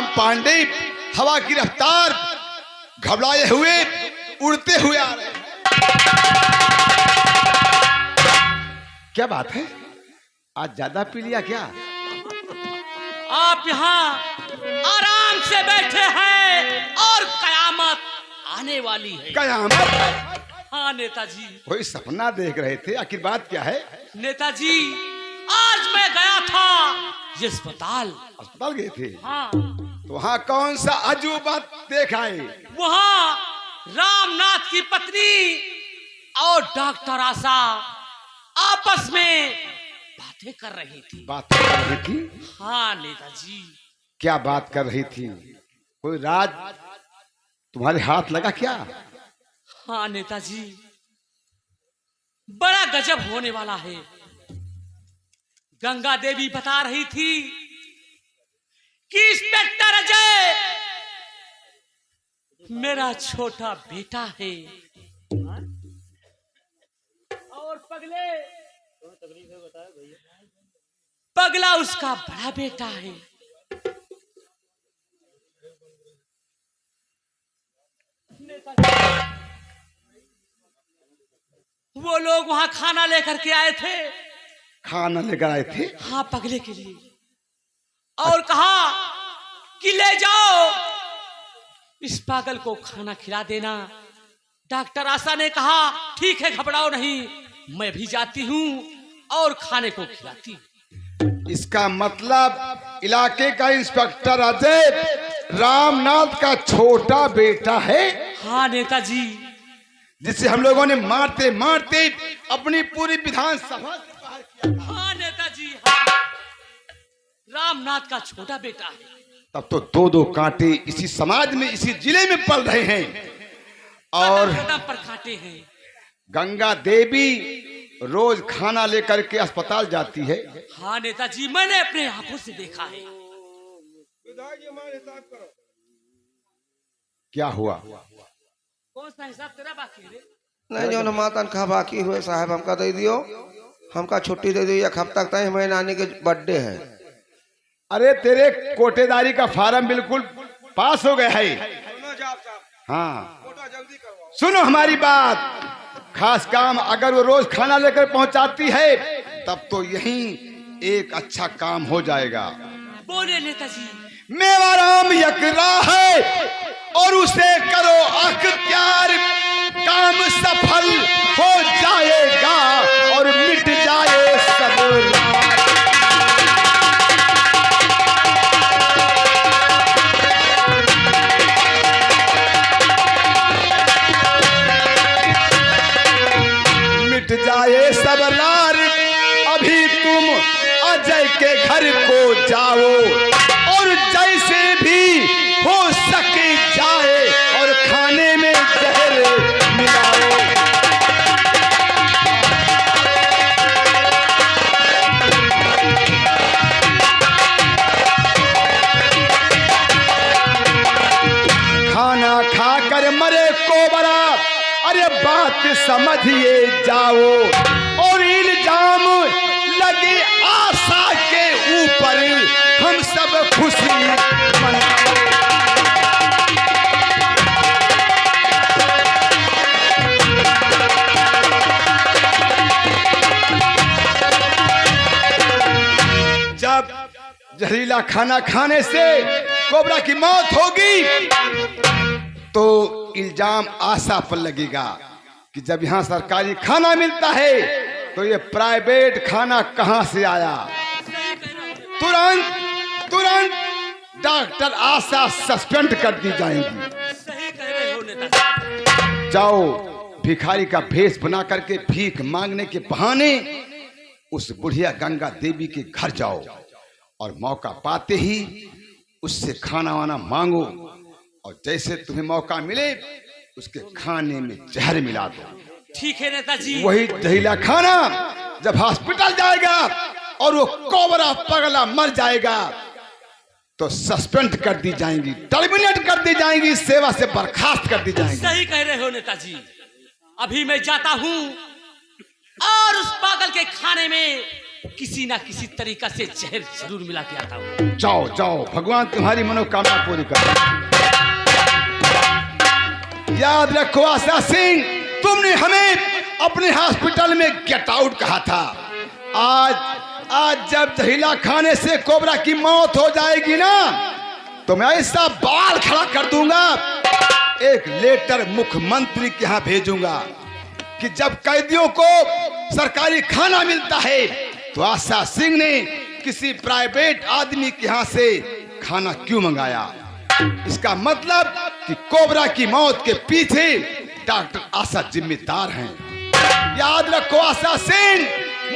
पांडे हवा की रफ्तार घबराए हुए उड़ते हुए आ रहे हैं। क्या बात है, आज ज्यादा पी लिया क्या? आप यहाँ आराम से बैठे हैं और कयामत आने वाली है। कयामत? हाँ नेताजी। कोई सपना देख रहे थे, आखिर बात क्या है? नेताजी आज मैं गया था ये अस्पताल गए थे? हाँ। तो वहाँ कौन सा अजूबा देखा है? वहाँ रामनाथ की पत्नी और डॉक्टर आशा आपस में बातें कर रही थी। बात कर रही थी? हाँ नेताजी। क्या बात कर रही थी? कोई राज तुम्हारे हाथ लगा क्या? हाँ नेताजी, बड़ा गजब होने वाला है। गंगा देवी बता रही थी कि इंस्पेक्टर अजय मेरा छोटा बेटा है और पगला उसका बड़ा बेटा है। वो लोग वहां खाना लेकर के आए थे। खाना लेकर आए थे? हाँ, पगले के लिए, और कहा कि ले जाओ इस पागल को खाना खिला देना। डॉक्टर आशा ने कहा ठीक है, घबराओ नहीं, मैं भी जाती हूँ और खाने को खिलाती हूँ। इसका मतलब इलाके का इंस्पेक्टर अजय रामनाथ का छोटा बेटा है? हाँ नेताजी। जिसे हम लोगों ने मारते मारते अपनी पूरी विधानसभा। हाँ नेताजी, हाँ। रामनाथ का छोटा बेटा है। तब तो दो दो कांटे इसी समाज में, इसी जिले में पल रहे हैं। और कदम पर कांटे हैं। गंगा देवी रोज खाना लेकर के अस्पताल जाती है। हाँ नेताजी, मैंने अपने आंखों से देखा है। क्या हुआ? कौन सा हिसाब तेरा बाकी है? नहीं, जो हमारा तनख्वाह बाकी हुए साहब हमका दे दियो, हमका छुट्टी दे दियो। एक हफ्ता तक हमारे नानी के बर्थडे है। अरे तेरे कोटेदारी का फार्म बिल्कुल पास हो गया है। हाँ सुनो हमारी बात, खास काम अगर वो रोज खाना लेकर पहुंचाती है तब तो यही एक अच्छा काम हो जाएगा। बोले नेताजी। मेवाराम यकरा है और उसे करो अख्तियार, काम सफल हो जाएगा और मिट जाए सब। मिट जाए सब लार। अभी तुम अजय के घर को जाओ और जैसे भी हो सके जाए और खाने में जहर मिलाओ। खाना खाकर मरे कोबरा, अरे बात समझिए जाओ। और इल्जाम लगे आशा के ऊपर, हम सब खुशी मनाओ। जब जहरीला खाना खाने से कोबरा की मौत होगी तो इल्जाम आशा पर लगेगा कि जब यहाँ सरकारी खाना मिलता है तो ये प्राइवेट खाना कहाँ से आया। तुरंत तुरंत डॉक्टर आशा सस्पेंड कर दी जाएंगी। सही कह रहे हो नेताजी। जाओ भिखारी का भेष बना करके भीख मांगने के बहाने उस बुढ़िया गंगा देवी के घर जाओ और मौका पाते ही उससे खाना वाना मांगो और जैसे तुम्हें मौका मिले उसके खाने में जहर मिला दो। ठीक है नेताजी। वही जहरीला खाना जब हॉस्पिटल जाएगा और वो कोबरा पगला मर जाएगा तो सस्पेंड कर दी जाएंगी, टर्मिनेट कर दी जाएंगी, सेवा से बर्खास्त कर दी जाएंगी। सही कह रहे हो नेताजी। अभी मैं जाता हूँ और उस पागल के खाने में किसी ना किसी तरीका से जहर जरूर मिला के आता हूँ। जाओ जाओ, भगवान तुम्हारी मनोकामना पूरी कर। याद रखो आशा सिंह, तुमने हमें अपने हॉस्पिटल में गेट आउट कहा था। आज जब जहरीला खाने से कोबरा की मौत हो जाएगी ना, तो मैं ऐसा बाल खड़ा कर दूंगा, एक लेटर मुख्यमंत्री के यहाँ भेजूंगा कि जब कैदियों को सरकारी खाना मिलता है तो आशा सिंह ने किसी प्राइवेट आदमी के यहाँ से खाना क्यों मंगाया। इसका मतलब कि कोबरा की मौत के पीछे डॉक्टर आशा जिम्मेदार हैं। याद रखो आशा सिंह,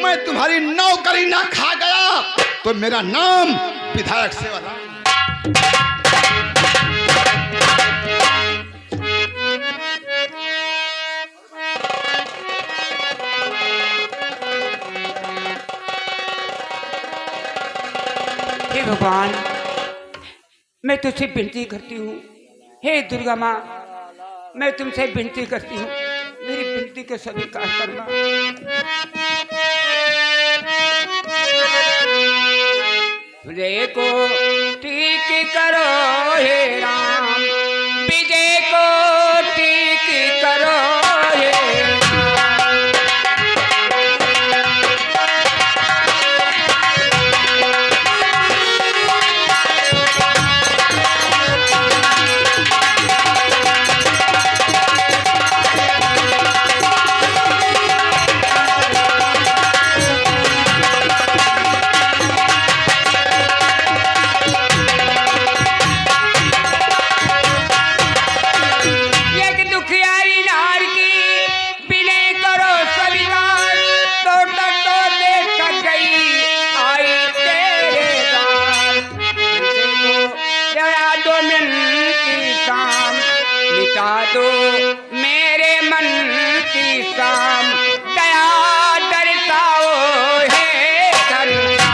मैं तुम्हारी नौकरी ना खा गया तो मेरा नाम विधायक सेवाराम। हे भगवान, मैं तुझसे विनती करती हूँ, हे दुर्गा माँ, मैं तुमसे विनती करती हूँ, मेरी विनती को स्वीकार करना। विजय को ठीक करो हे राम, विजय को ठीक करो हे दो मेरे मन की शाम, दया दर्शाओ हे घनश्याम।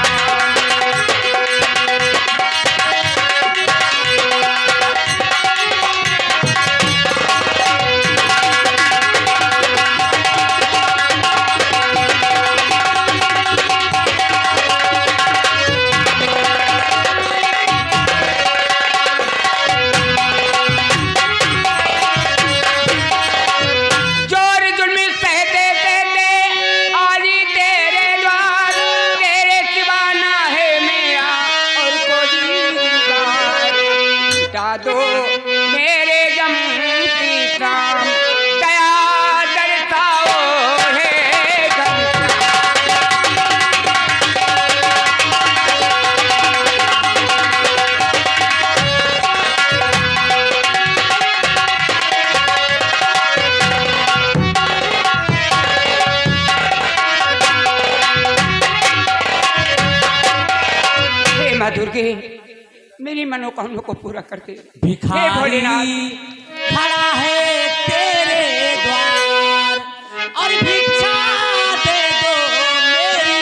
दो मेरे गम की शाम, दया दर्शाओ हे घनश्याम। हे माँ दुर्गे, मेरी मनोकामना को पूरा करते। भिखारी खड़ा है तेरे द्वार और भिक्षा दे दो मेरी।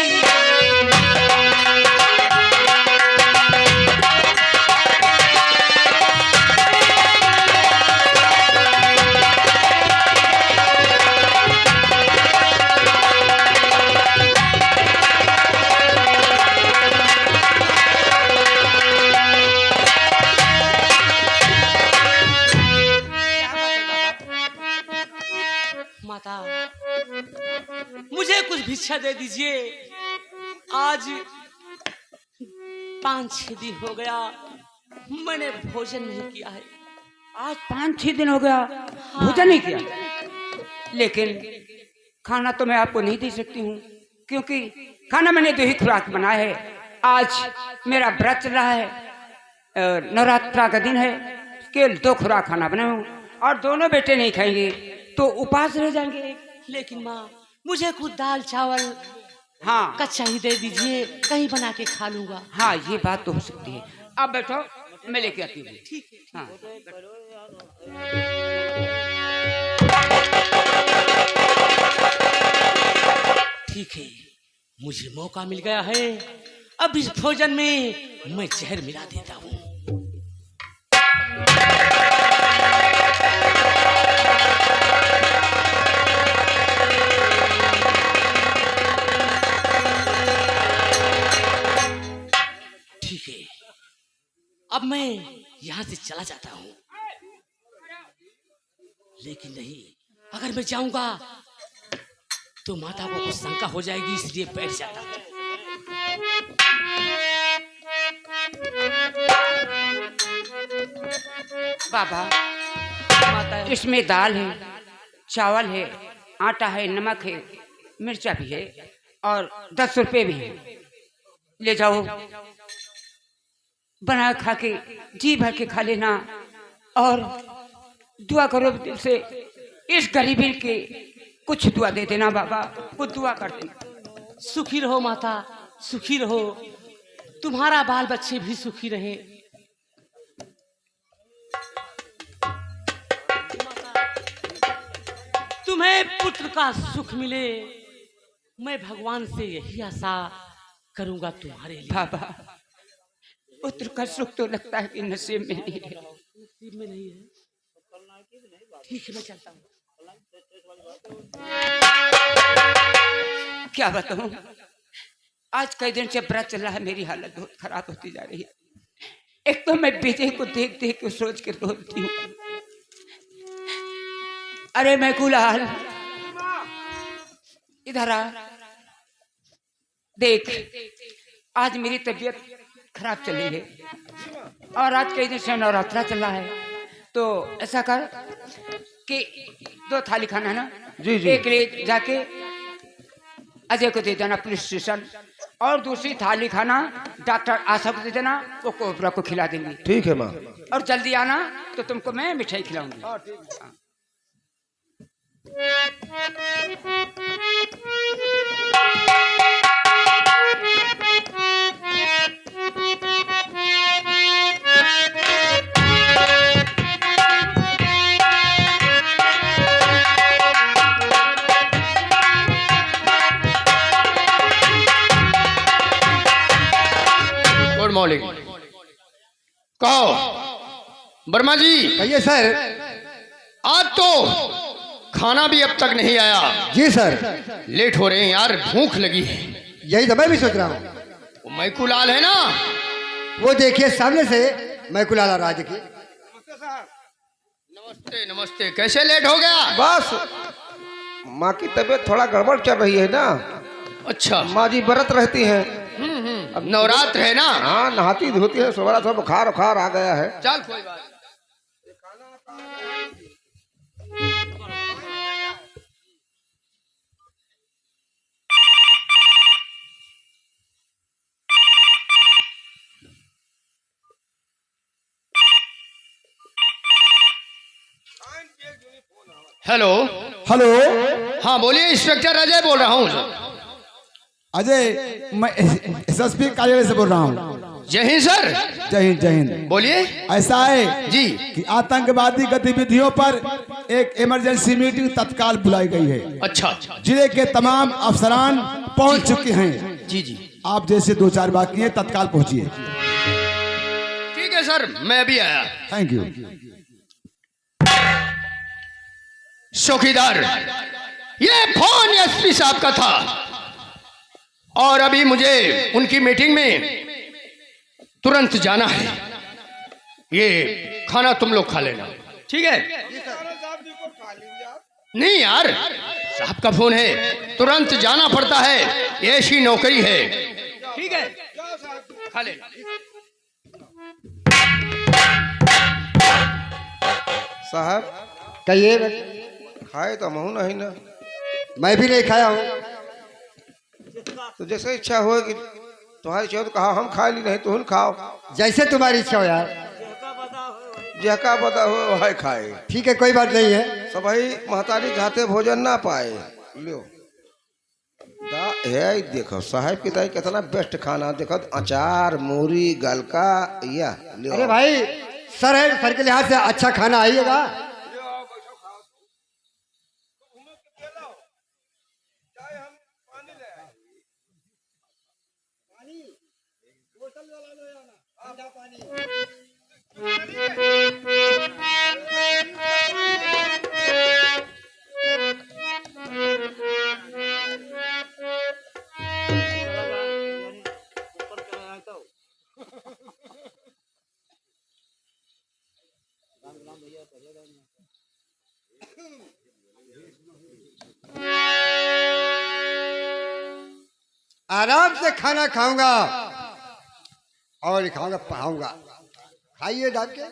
माता, मुझे कुछ भिक्षा दे दीजिए। आज 5-6 दिन हो गया मैंने भोजन नहीं किया है। आज 5-6 दिन हो गया भोजन नहीं किया, लेकिन खाना तो मैं आपको नहीं दे सकती हूँ, क्योंकि खाना मैंने 2 ही खुराक बनाया है। आज मेरा व्रत चल रहा है, नवरात्रा का दिन है, केवल 2 खुराक खाना बनाया हूँ, और दोनों बेटे नहीं खाएंगे तो उपास रह जाएंगे। लेकिन माँ, मुझे कुछ दाल चावल हाँ कच्चा ही दे दीजिए, कहीं बना के खा लूंगा। हाँ, ये बात तो हो सकती है। अब बैठो, मैं लेके आती हूँ। ठीक है। हाँ। ठीक है, मुझे मौका मिल गया है। अब इस भोजन में मैं जहर मिला देता हूँ। अब मैं यहाँ से चला जाता हूँ, लेकिन नहीं, अगर मैं जाऊंगा तो माता को कुछ शंका हो जाएगी, इसलिए बैठ जाता हूँ। बाबा, माता इसमें दाल है, चावल है, आटा है, नमक है, मिर्चा भी है और 10 रुपए भी है। ले जाओ, बना खा के जी भर के खा लेना और दुआ करो दिल से। इस गरीबी के कुछ दुआ दे देना बाबा, कुछ दुआ कर देना। सुखी रहो माता, सुखी रहो, तुम्हारा बाल बच्चे भी सुखी रहे। तुम्हें पुत्र का सुख मिले, मैं भगवान से यही आशा करूंगा तुम्हारे लिए। बाबा, पुत्र का सुख तो लगता है कि नसीब में नहीं है। नसीब में नहीं है, ठीक है मैं चलता हूँ। क्या बताऊं, आज कई दिन से व्रत चल रहा है, मेरी हालत बहुत खराब होती जा रही है। एक तो मैं विजय को देख देख के सोच के रोती हूँ। अरे मैं गुलाल, इधर आ, देख आज मेरी तबीयत खराब चल रही है और आज कई दिन से नवरात्रा चल रहा है, तो ऐसा कर कि 2 थाली खाना ना, जी जी। एक ले जाके अजय को दे देना पुलिस स्टेशन, और दूसरी थाली खाना डॉक्टर आशा को दे देना, वो कोबरा को खिला देंगे। ठीक है माँ। और जल्दी आना तो तुमको मैं मिठाई खिलाऊंगी। Good morning. कहो वर्मा जी, कहिए सर। आज तो खाना भी अब तक नहीं आया। जी सर, लेट हो रहे हैं यार, भूख लगी है। यही तो मैं भी सोच रहा हूँ। वो मैकुलाल है ना, वो देखिए सामने से मैकुलाला राज की। नमस्ते नमस्ते, कैसे लेट हो गया? बस माँ की तबीयत थोड़ा गड़बड़ चल रही है ना। अच्छा, माँ जी व्रत रहती हैं। अब नवरात्र है ना। हाँ, नहाती धोती है, सुबह थोड़ा बुखार उखार आ गया है। चल कोई बात नहीं। हेलो हेलो हाँ बोलिए, इंस्पेक्टर अजय बोल रहा हूँ। अजय, मैं एसएसपी कार्यालय से बोल रहा हूँ। जय हिंद सर। जय हिंद जय हिंद। बोलिए। ऐसा है जी। कि आतंकवादी गतिविधियों पर एक इमरजेंसी मीटिंग तत्काल बुलाई गई है। अच्छा। जिले के तमाम अफसरान पहुंच चुके हैं। जी जी, आप जैसे 2-4 बाकी हैं, तत्काल पहुंचिए। ठीक है सर, मैं अभी आया। Thank you. चौकीदार, ये फोन एसपी साहब का था और अभी मुझे उनकी मीटिंग में तुरंत जाना है। ये खाना तुम लोग खा लेना, ठीक है? नहीं यार, साहब का फोन है, तुरंत जाना पड़ता है, ऐसी नौकरी है। ठीक है, खा लेना। साहब कहिए। खाए तो महू नहीं ना। मैं भी नहीं खाया हूँ। तो जैसे इच्छा हो कि तुम्हारी चाहो तो कहा हम खा ली, नहीं तुम खाओ। जैसे तुम्हारी इच्छा हो यार। जहका बता हो वह खाए। ठीक है, कोई बात नहीं है। सब भाई महतारी घाते भोजन ना पाए। लो है, देखो साहब की दाई कितना बेस्ट खाना, देखो अचार मूरी गलका या लो। अरे भाई, सर है, सर के लिहाज से अच्छा खाना आइएगा। आराम से खाना खाऊंगा और खाऊंगा पढ़ाऊंगा। खाइए डाल के।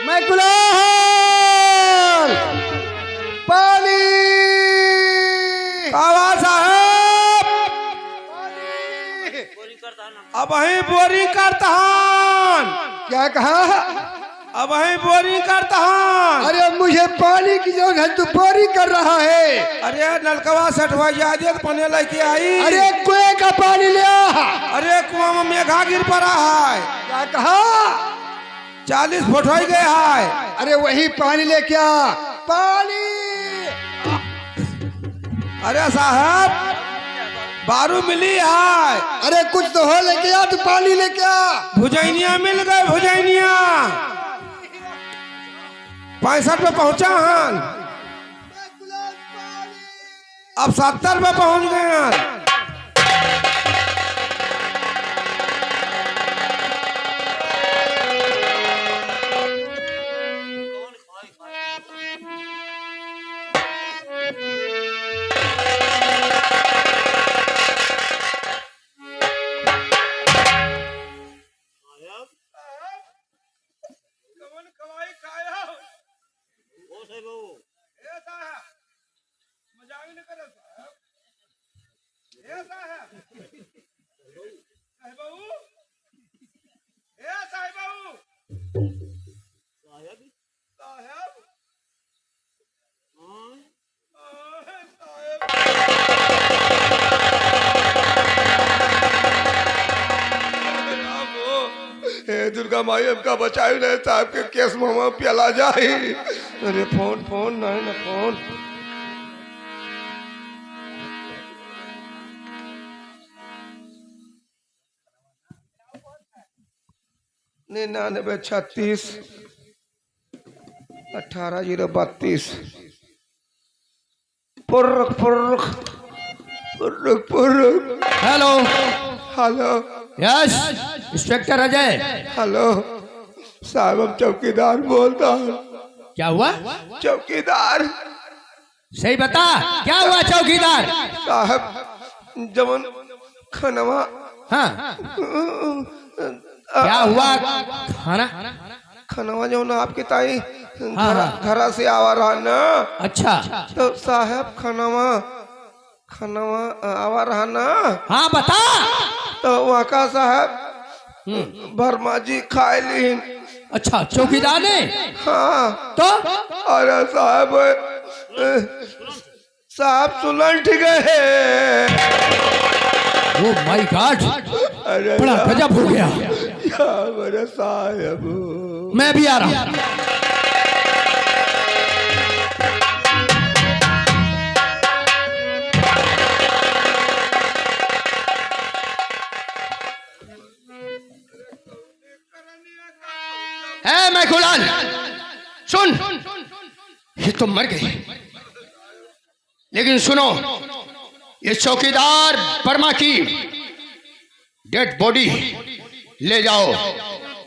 मैं गुलाम पानी बाबा साहब अब वही बोरिंग करता हन। क्या कहा? अब वही बोरिंग करता हन। अरे मुझे पानी की जरूरत है, तू बोरी कर रहा है। अरे नलकवा सटवा जादे पानी लेके आई। अरे कुएं का पानी ले आ। अरे कुआं में मेघा गिर पड़ा है। क्या कहा? 40 फुट हो गए है। अरे वही पानी ले क्या? पानी। अरे साहब बारू मिली है। अरे कुछ तो हो, लेके आ तू पानी लेके आ। भुजैनिया मिल गए, भुजैनिया 65 पे पहुंचा हन। अब 70 पे पहुंच गए हैं। दुर्गा माई हमका बचाई नहीं, साहब के केस में हम पिला जाए। अरे फोन फोन नहीं ना फोन। 9936 18032 पुर्रक पुर्रक पुर्रक पुर्रक। Hello hello yes inspector Ajay. Hello साहब हम चौकीदार बोलता हूँ। क्या हुआ? चौकीदार सही बता, क्या हुआ चौकीदार? साहब जवन खनवा हाँ क्या हुआ? खाना खनवा जो ना आपके ताई हाँ। घरा से आवा रहा ना। अच्छा तो साहब खनवा खनवा आवा रहा ना। हाँ बता। तो वहाँ का साहब भरमा जी खाए ली। अच्छा चौकीदार ने? हाँ तो अरे साहब साहब सुलंठ गए। ओ माय गॉड, अरे बड़ा गजब हो गया। मेरे साहब मैं भी आ रहा हूँ। है मैं गुलाल, सुन, ये तो मर गई, लेकिन सुनो, ये चौकीदार वर्मा की डेड बॉडी ले जाओ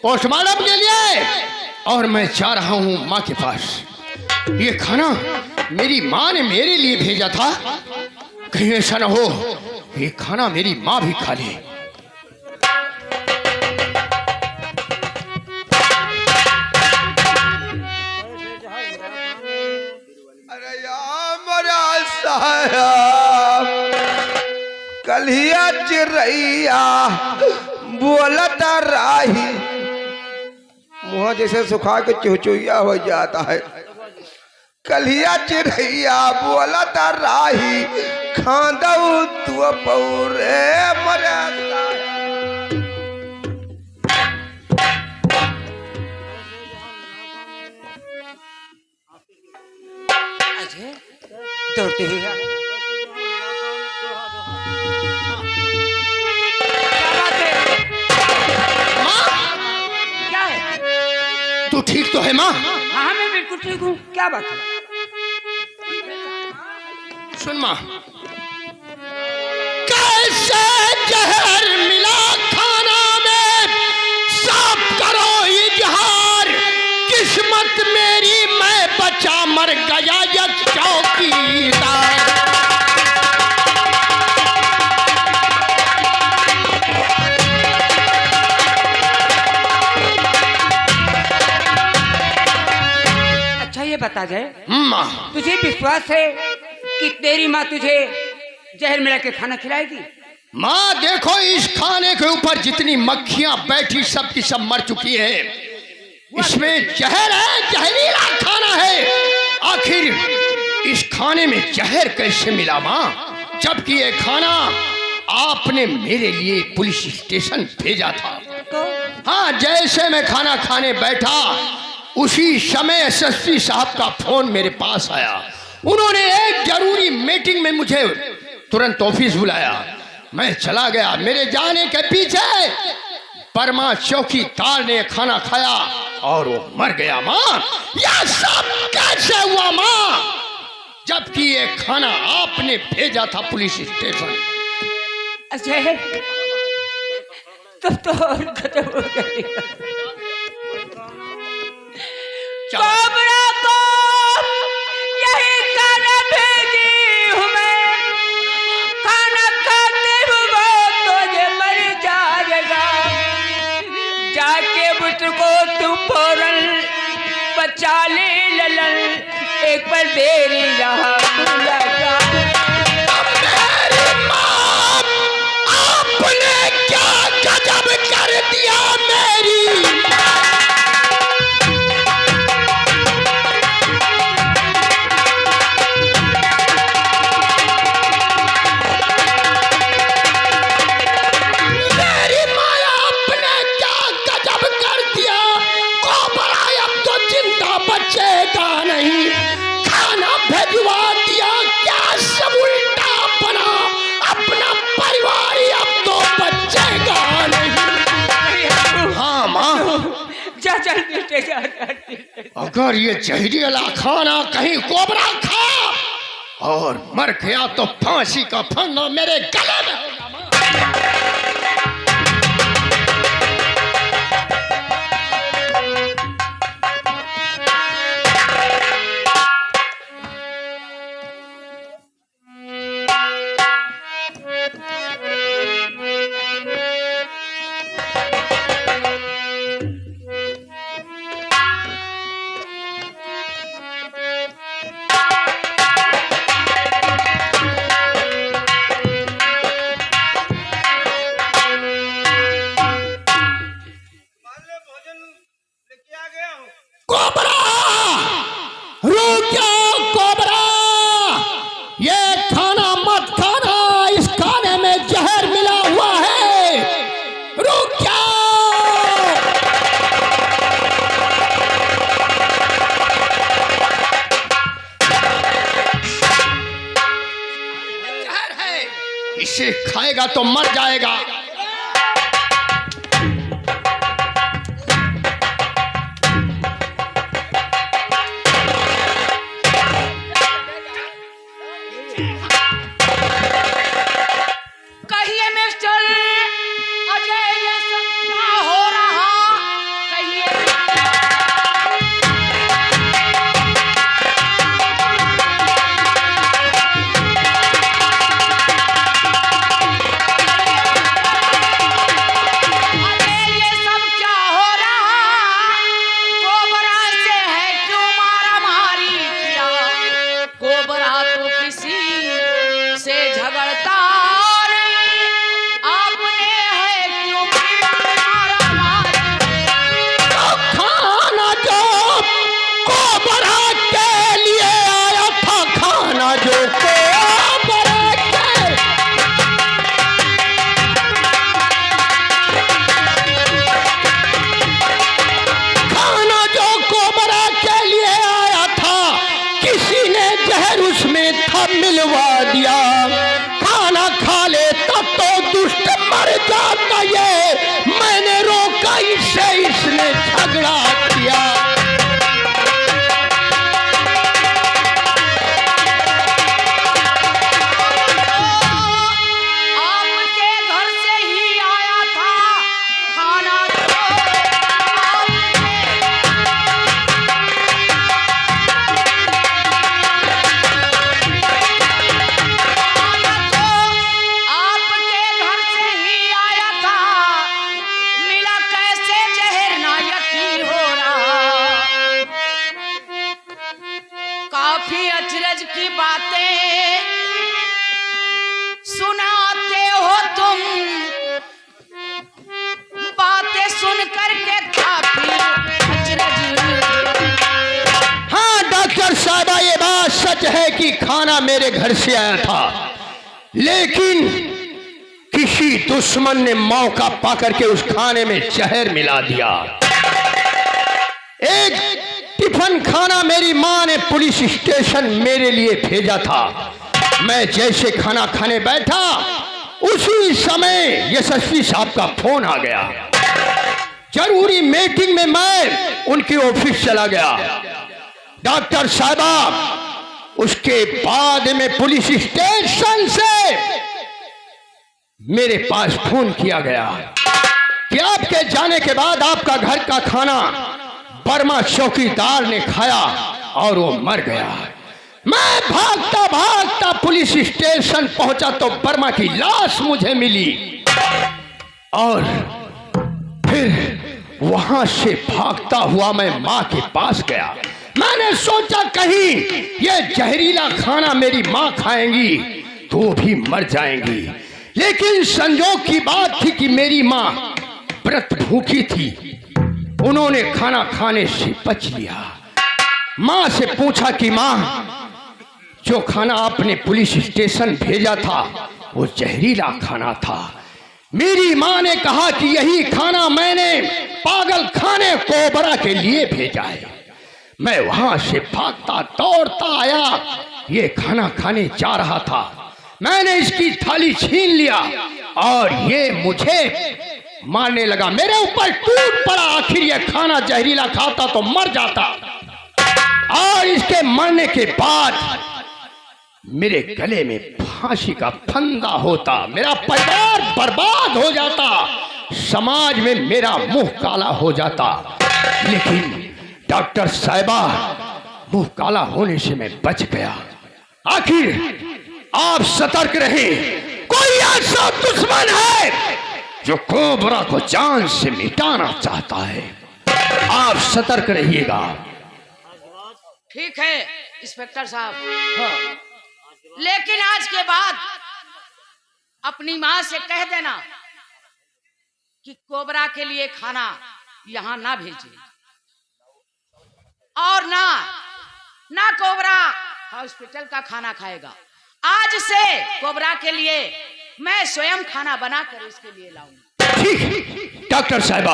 पोस्टमार्टम के लिए, और मैं जा रहा हूं माँ के पास। ये खाना मेरी माँ ने मेरे लिए भेजा था, कहीं ऐसा ना हो ये खाना मेरी माँ भी खा ले। अरे यार मेरा साहब कलिया चिरैया बोलता राही, मुँह जैसे सुखा के चुचुइया हो जाता है। कलिया चिरैया बोलता राही, खांदऊ तू पौरे मरा। अजय दौड़ते हुए आ। क्या बात है? क्या है? तू ठीक तो है माँ? हाँ मैं बिल्कुल ठीक हूँ। क्या बात है? सुन मां, कैसे जहर मिला खाना में, साफ करो इजहार, किस्मत मेरी मैं बचा मर गया ये चौकीदार। अच्छा ये बता जाए, मां, तुझे विश्वास है कि तेरी माँ तुझे जहर मिला के खाना खिलाएगी? मां देखो, इस खाने के ऊपर जितनी मक्खियां बैठी सब की सब मर चुकी है। इसमें जहर है, जहरीला खाना है। आखिर इस खाने में जहर कैसे मिला मां, जबकि ये खाना आपने मेरे लिए पुलिस स्टेशन भेजा था। तो हाँ, जैसे मैं खाना खाने बैठा उसी समय एसएसपी साहब का फोन मेरे पास आया। उन्होंने एक जरूरी मीटिंग में मुझे तुरंत ऑफिस बुलाया। मैं चला गया। मेरे जाने के पीछे परमा चौकीदार ने खाना खाया और वो मर गया। मां, यह सब कैसे हुआ मां, जबकि ये खाना आपने भेजा था पुलिस स्टेशन? अजय, तब तो और खत्म हो गया। कोबरा को यही खाना भेजी हूँ मैं, खाना खाते हुए तुझे मर जाएगा। जाके मुझको तू फौरन बचा ले ललन, एक बार देरी यहाँ तू लगा। आपने क्या गजब कर दिया मेरी। मेरी माया, आपने क्या गजब कर दिया। कोबरा अब तो जिंदा बचेगा नहीं। खाना भेजवा दिया, क्या सब उल्टा बना। अपना परिवार ही अब तो बचेगा नहीं। हाँ माँ, जा जल्दी जा। अगर ये जहरीला खाना कहीं कोबरा खा और मर गया तो फांसी का फंदा मेरे गले में होगा माँ। कोबरा, रुक जाओ कोबरा, ये खाना मत खाना, इस खाने में जहर मिला हुआ है। रुक जाओ। जहर है, इसे खाएगा तो मर जाएगा। कहिए मिस्टर अजय, ये सब क्या हो रहा? कहिए। अजय, ये सब क्या हो रहा? कोबरा से है क्यों मारा मारी किया? कोबरा तो किसी से झगड़ता खाना जो कोबरा के लिए आया था, खाना जो कोबरा के, खाना जो कोबरा के लिए आया था, किसी ने जहर उसमें था मिलवा दिया। खाना खा लेता तो दुष्ट मर जाता। ये मैंने रोका इसे, इसने झगड़ा किया। सच है कि खाना मेरे घर से आया था, लेकिन किसी दुश्मन ने मौका पाकर के उस खाने में जहर मिला दिया। एक टिफिन खाना मेरी मां ने पुलिस स्टेशन मेरे लिए भेजा था। मैं जैसे खाना खाने बैठा, उसी समय यशस्वी साहब का फोन आ गया। जरूरी मीटिंग में मैं उनके ऑफिस चला गया। डॉक्टर साहब, उसके बाद में पुलिस स्टेशन से मेरे पास फोन किया गया कि आपके जाने के बाद आपका घर का खाना बर्मा चौकीदार ने खाया और वो मर गया। मैं भागता भागता पुलिस स्टेशन पहुंचा तो बर्मा की लाश मुझे मिली और फिर वहां से भागता हुआ मैं मां के पास गया। मैंने सोचा कहीं ये जहरीला खाना मेरी मां खाएंगी तो भी मर जाएंगी, लेकिन संजोग की बात थी कि मेरी मां व्रत भूखी थी। उन्होंने खाना खाने से बच लिया। मां से पूछा कि मां, जो खाना आपने पुलिस स्टेशन भेजा था वो जहरीला खाना था। मेरी मां ने कहा कि यही खाना मैंने पागल खाने कोबरा के लिए भेजा है। मैं वहां से भागता दौड़ता आया, ये खाना खाने जा रहा था। मैंने इसकी थाली छीन लिया और ये मुझे मारने लगा। मेरे ऊपर टूट पड़ा। आखिर ये खाना जहरीला खाता तो मर जाता और इसके मरने के बाद मेरे गले में फांसी का फंदा होता, मेरा परिवार बर्बाद हो जाता, समाज में मेरा मुंह काला हो जाता। लेकिन डॉक्टर साहिबा, मुंह काला होने से मैं बच गया। आखिर आप सतर्क रहें। कोई ऐसा दुश्मन है जो कोबरा को जान से मिटाना चाहता है। आप सतर्क रहिएगा। ठीक है इंस्पेक्टर साहब, लेकिन आज के बाद अपनी मां से कह देना कि कोबरा के लिए खाना यहां ना भेजे और ना कोबरा हॉस्पिटल का खाना खाएगा। आज से कोबरा के लिए मैं स्वयं खाना बनाकर इसके लिए लाऊंगा। ठीक डॉक्टर साहिबा,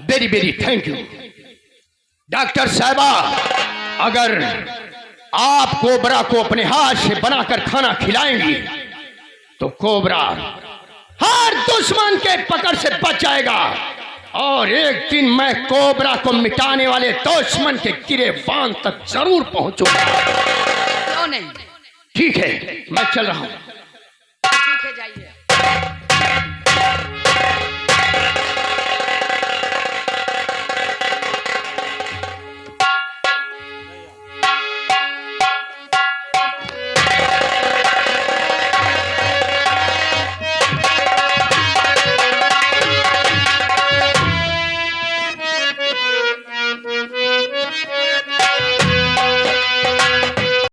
very very thank you. Doctor साहिबा, अगर आप कोबरा को अपने हाथ से बनाकर खाना खिलाएंगी तो कोबरा हर दुश्मन के पकड़ से बच जाएगा और एक दिन मैं कोबरा को मिटाने वाले दुश्मन के गिरेबान तक जरूर पहुंचूंगा। क्यों नहीं? ठीक है, मैं चल रहा हूं। ठीक है, जाइए।